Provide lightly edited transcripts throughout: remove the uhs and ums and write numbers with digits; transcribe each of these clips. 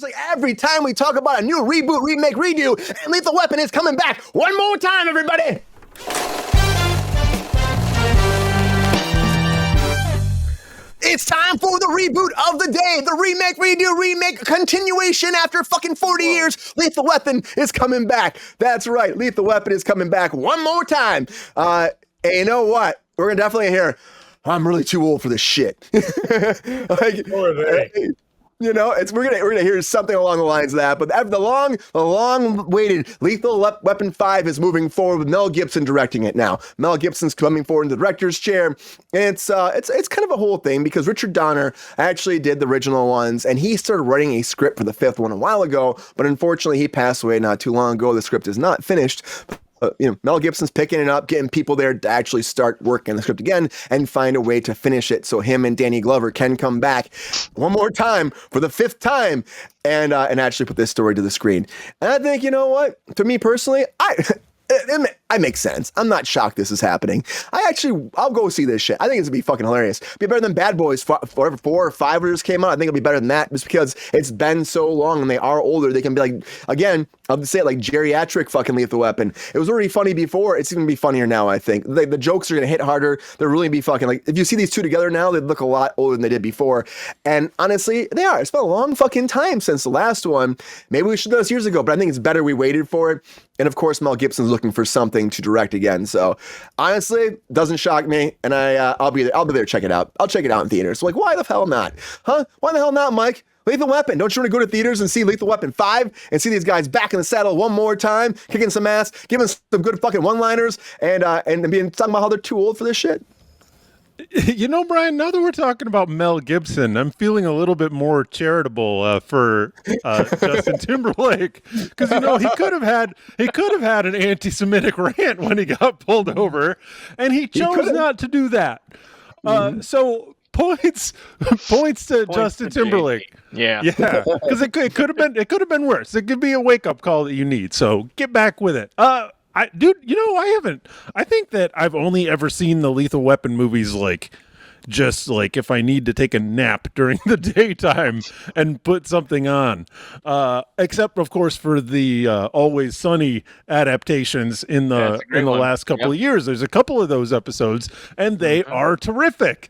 like every time we talk about a new reboot, remake, redo, and Lethal Weapon is coming back one more time, everybody. It's time for the reboot of the day. The remake, redo, remake, continuation after fucking 40 years. Lethal Weapon is coming back. That's right. Lethal Weapon is coming back one more time. And you know what? We're going to definitely hear, I'm really too old for this shit. Like, you know, we're gonna hear something along the lines of that. But the long-awaited Lethal Weapon 5 is moving forward with Mel Gibson directing it now. Mel Gibson's coming forward in the director's chair. And it's kind of a whole thing because Richard Donner actually did the original ones, and he started writing a script for the fifth one a while ago. But unfortunately, he passed away not too long ago. The script is not finished. Mel Gibson's picking it up, getting people there to actually start working on the script again and find a way to finish it so him and Danny Glover can come back one more time for the fifth time and actually put this story to the screen. And I think, you know what? To me personally, it makes sense. I'm not shocked this is happening. I'll go see this shit. I think it's gonna be fucking hilarious. Be better than Bad Boys 4 or 5 just came out. I think it'll be better than that just because it's been so long and they are older. They can be like, again, I'll just say it like geriatric fucking Lethal Weapon. It was already funny before. It's gonna be funnier now, I think. The jokes are gonna hit harder. They'll really be fucking like, if you see these two together now, they look a lot older than they did before. And honestly, they are. It's been a long fucking time since the last one. Maybe we should have done this years ago, but I think it's better we waited for it. And of course, Mel Gibson's looking for something to direct again. So honestly, doesn't shock me. And I'll be there. I'll be there to check it out. I'll check it out in theaters. So like, why the hell not? Huh? Why the hell not, Mike? Lethal Weapon. Don't you want to go to theaters and see Lethal Weapon 5 and see these guys back in the saddle one more time, kicking some ass, giving some good fucking one-liners, and talking about how they're too old for this shit? You know, Brian, now that we're talking about Mel Gibson, I'm feeling a little bit more charitable for Justin Timberlake because you know he could have had an anti-Semitic rant when he got pulled over, and he chose not to do that. So points to Justin Timberlake. Yeah, because it could have been worse. It could be a wake up call that you need. So get back with it. Dude, you know, I think that I've only ever seen the Lethal Weapon movies just if I need to take a nap during the daytime and put something on. Except of course for the Always Sunny adaptations in the last couple of years. There's a couple of those episodes and they are terrific.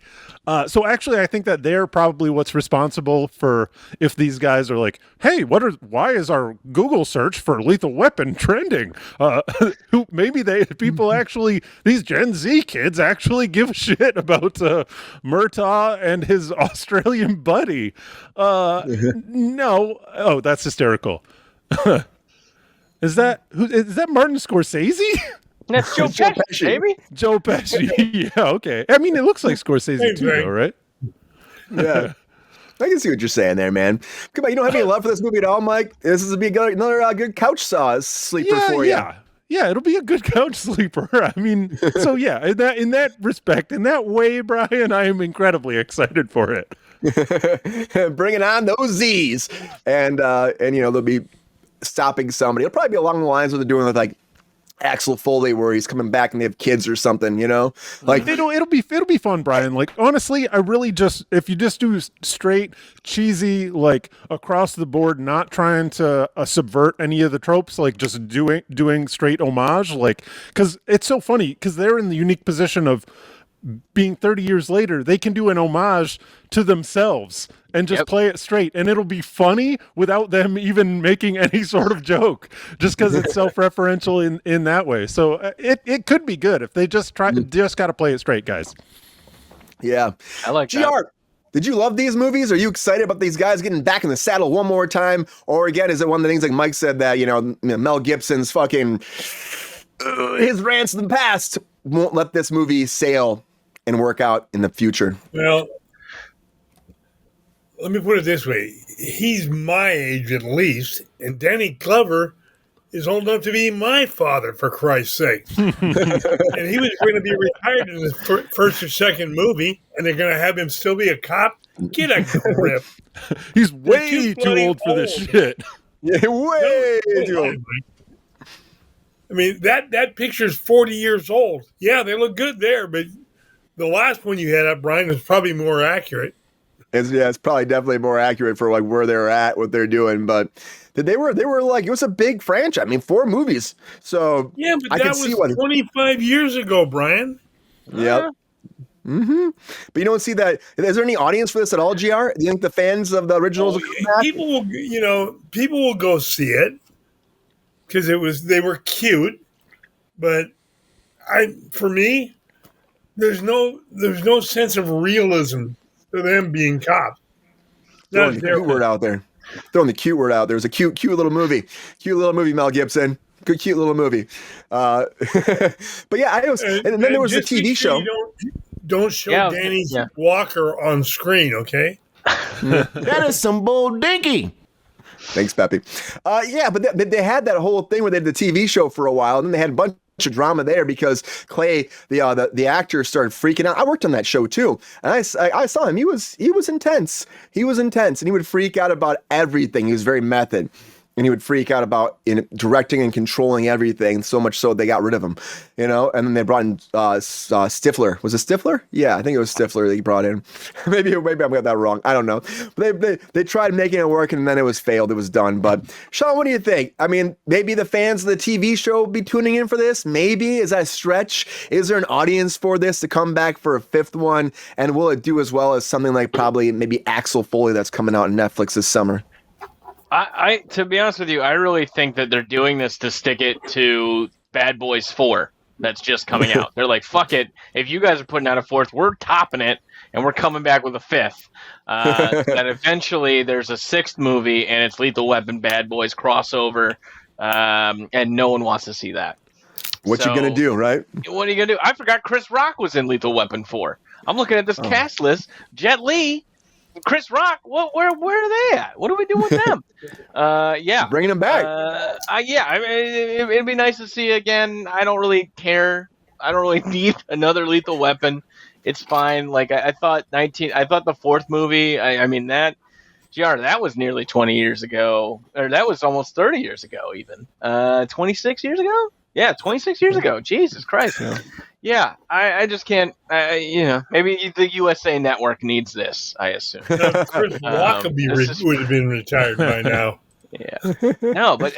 So actually, I think that they're probably what's responsible for if these guys are like, hey, why is our Google search for Lethal Weapon trending? These Gen Z kids actually give a shit about Murtaugh and his Australian buddy. No. Oh, that's hysterical. Is that Martin Scorsese? That's Joe Pesci, baby. Joe Pesci. Yeah, okay. I mean, it looks like Scorsese too, though, right? Yeah. I can see what you're saying there, man. Come on, you don't have any love for this movie at all, Mike? This is another good couch sleeper for you. Yeah, it'll be a good couch sleeper. I mean, so yeah, in that respect, in that way, Brian, I am incredibly excited for it. Bringing on those Z's, and you know they'll be stopping somebody. It'll probably be along the lines of they're doing with like Axel Foley, where he's coming back and they have kids or something, you know, like it'll be fun, Brian. Like honestly, I really if you just do straight cheesy, like across the board, not trying to subvert any of the tropes, like just doing straight homage, like because it's so funny because they're in the unique position of being 30 years later, they can do an homage to themselves and just play it straight, and it'll be funny without them even making any sort of joke, just because it's self-referential in that way. So it could be good if they just got to play it straight, guys. Yeah, I like GR. that. Did you love these movies? Are you excited about these guys getting back in the saddle one more time? Or again, is it one of the things like Mike said that, you know, Mel Gibson's fucking his rants in the past won't let this movie sail and work out in the future? Well, let me put it this way. He's my age at least, and Danny Glover is old enough to be my father, for Christ's sake. And he was going to be retired in his first or second movie, and they're going to have him still be a cop? Get a grip. He's way too old for this shit. Yeah, way too old. I mean, that picture's 40 years old. Yeah, they look good there, but the last one you had up, Brian, is probably more accurate. It's probably definitely more accurate for like where they're at, what they're doing. But they were like, it was a big franchise. I mean, 4 movies. So Yeah, but I that can was see why. 25 years ago, Brian. Yep. But you don't see that. Is there any audience for this at all, GR? Do you think the fans of the originals will come back? People will go see it because they were cute. But for me, there's no sense of realism to them being cops. Throwing the cute word out there. There's a cute little movie. Cute little movie, Mel Gibson. Good, cute little movie. But yeah, and then there was the TV show. Don't show Danny Walker on screen, okay? That is some bold dinky. Thanks, Pepe. Yeah, but they had that whole thing where they had the TV show for a while, and then they had a bunch of drama there because Clay, the actor, started freaking out. I worked on that show too, and I saw him. He was intense. He was intense, and he would freak out about everything. He was very method. And he would freak out about directing and controlling everything, so much so they got rid of him, And then they brought in Stifler. Was it Stifler? Yeah, I think it was Stifler that he brought in. maybe I got that wrong. I don't know. But they tried making it work, and then it was failed. It was done. But Sean, what do you think? I mean, maybe the fans of the TV show will be tuning in for this. Maybe is that a stretch? Is there an audience for this to come back for a 5th one? And will it do as well as something like probably maybe Axel Foley that's coming out on Netflix this summer? I to be honest with you, I really think that they're doing this to stick it to Bad Boys 4 that's just coming out. They're like, fuck it. If you guys are putting out a 4th, we're topping it, and we're coming back with a 5th. That eventually there's a 6th movie, and it's Lethal Weapon Bad Boys crossover, and no one wants to see that. What you gonna do, right? What are you gonna do? I forgot Chris Rock was in Lethal Weapon 4. I'm looking at this cast list. Jet Li, Chris Rock, where are they at? What do we do with them? Yeah, bringing them back. Yeah, I mean, it'd be nice to see again. I don't really care. I don't really need another Lethal Weapon. It's fine. Like I thought the 4th movie. I mean that, GR, that was nearly 20 years ago, or that was almost 30 years ago, even 26 years ago. Yeah, 26 years ago. Jesus Christ. Yeah, I just can't. Maybe the USA Network needs this. I assume. Chris Rock would have been retired by now. Yeah. No, but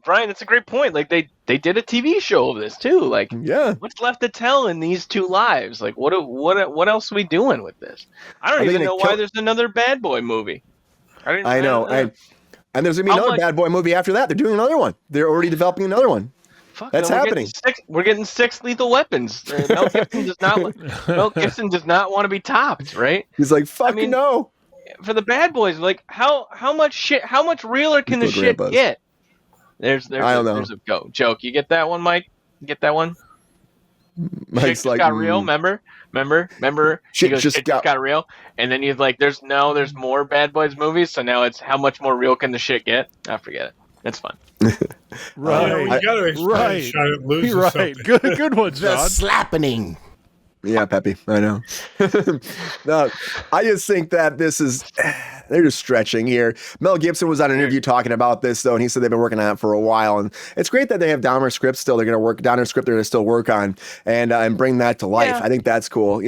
Brian, that's a great point. Like they did a TV show of this too. Like, yeah, what's left to tell in these 2 lives? Like, what else are we doing with this? I don't even know why there's another Bad Boy movie. I know. And there's gonna be another Bad Boy movie after that. They're doing another one. They're already developing another one. Fuck, that's happening. We're getting 6 Lethal Weapons. Mel Gibson does not want to be topped, right? He's like, fuck, no. For the Bad Boys, like how much realer can the shit get? There's a joke. You get that one, Mike? You get that one? Mike's like, got real. Remember? Shit just got real. And then he's like, there's more Bad Boys movies. So now it's how much more real can the shit get? I forget it. It's fun. Right. We got to explain Shot Blues or something. Good one, John. The slappening. Yeah, Pepe, I know. No, I just think that they're just stretching here. Mel Gibson was on an interview talking about this, though, and he said they've been working on it for a while. And it's great that they have Dahmer scripts still. They're going to work Dahmer script. They're going to still work on and bring that to life. Yeah. I think that's cool,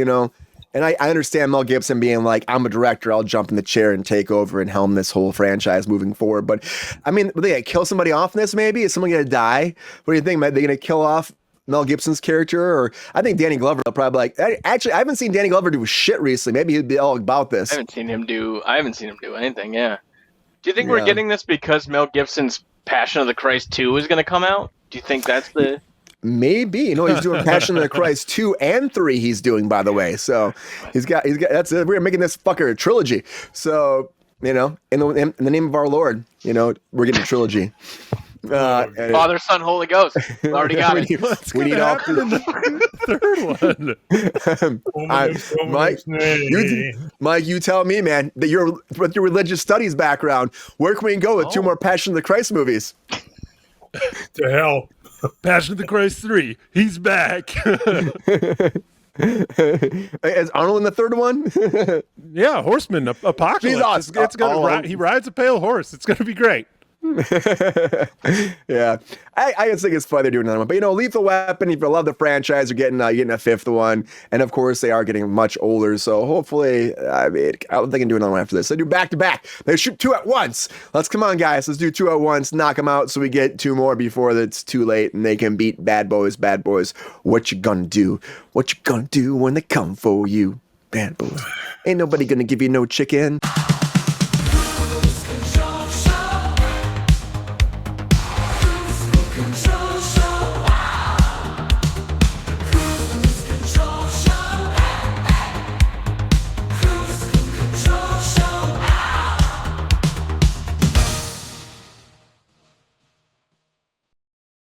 And I understand Mel Gibson being like, I'm a director, I'll jump in the chair and take over and helm this whole franchise moving forward. But, I mean, are they going to kill somebody off in this maybe? Is someone going to die? What do you think? Are they going to kill off Mel Gibson's character? Or I think Danny Glover will probably actually, I haven't seen Danny Glover do shit recently. Maybe he'd be all about this. I haven't seen him do anything, yeah. Do you think we're getting this because Mel Gibson's Passion of the Christ 2 is going to come out? Do you think that's the... Maybe. He's doing Passion of the Christ 2 and 3 he's doing, by the way. So he's got we're making this fucker a trilogy. So, in the name of our Lord, we're getting a trilogy. Father, Son, Holy Ghost. We already got it. We need all the third one. Mike, you tell me, man, that with your religious studies background, where can we go with 2 more Passion of the Christ movies? To hell. Passion of the Christ 3. He's back. Is Arnold in the third one? Yeah, Horseman Apocalypse. He's awesome. He rides a pale horse. It's gonna be great. Yeah, I just think it's fun they're doing another one. But Lethal Weapon. If you love the franchise, you're getting a fifth one, and of course they are getting much older. So hopefully, I don't think they can do another one after this. They do back to back. They shoot two at once. Come on, guys. Let's do two at once. Knock them out so we get two more before it's too late, and they can beat Bad Boys. Bad Boys. What you gonna do? What you gonna do when they come for you? Bad Boys. Ain't nobody gonna give you no chicken.